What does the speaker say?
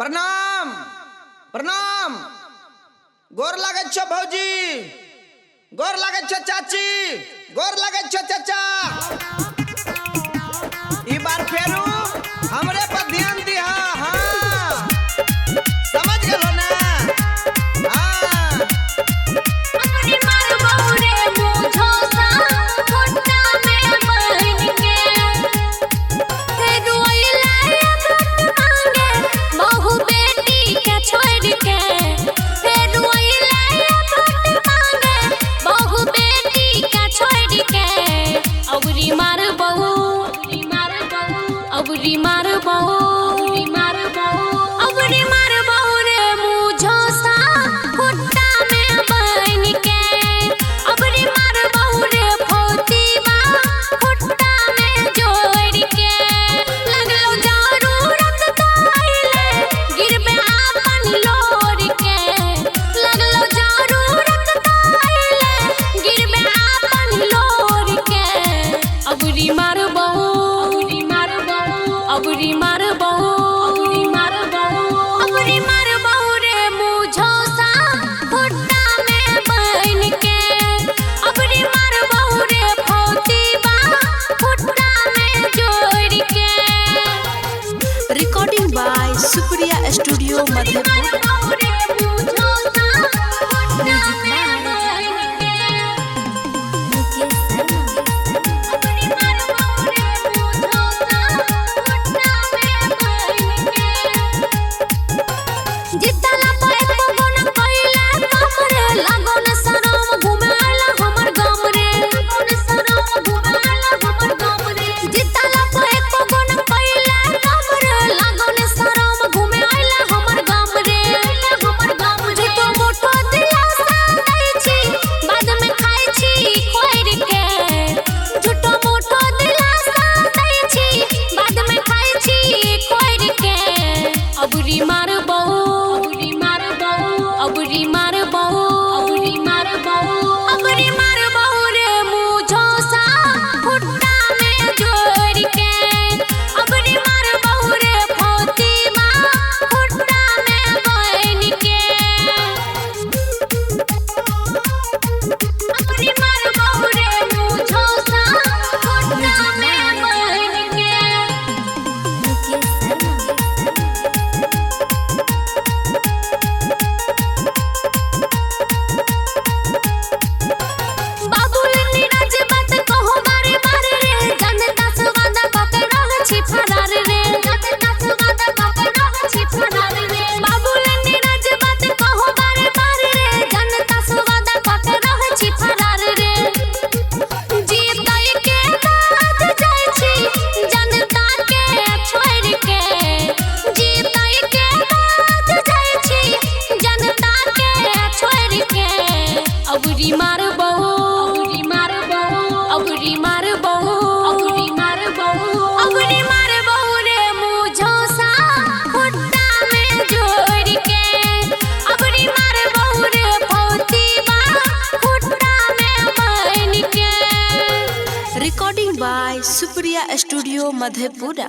प्रणाम प्रणाम। गोर लागै छो भौजी, गोर लागै छो चाची, गोर लागै छो चाचा। ई बार फेरू हमरे पर ध्यान दिहा। हाँ समझ गेलो ना। अबरी मार बहू, अबरी मार बहू, अबरी मार बहू रे मुझो सा खुट्टा में बन के। अबरी मार बहू रे फोतीबा खुट्टा में जोड़ के। लगलो जरूरत तो आइले गिरबे आपन लोर के। लगलो जरूरत तो आइले गिरबे आपन लोर के। अबरी मार बहू, अबरी मार बहू, अबरी मार बहू, अबरी मार बहू रे मुझो सा खुट्टा में बन के। अबरी मार बहू रे फोतीबा खुट्टा में जोड़ के। Recording by Supriya studio Madhepura. अबरी मार बहू, अबरी मार बहू, अबरी मार बहू, अबरी मार बहू, अबरी मार बहू रे मुझो सा खुट्टा में जोड़ के। अबरी मार बहू रे फोतीबा खुट्टा में बन के। अबरी मार बहू रे मुझो सा खुट्टा में बन के। अबरी मार बहू, अबरी मार बहू, अबरी मार बहू, अबरी मार बहू, अबरी मार बहू रे मुझो सा खुट्टा में जोड़ के। अबरी मार बहू रे फोतीबा खुट्टा में बन के। Recording by Supriya studio Madhepura.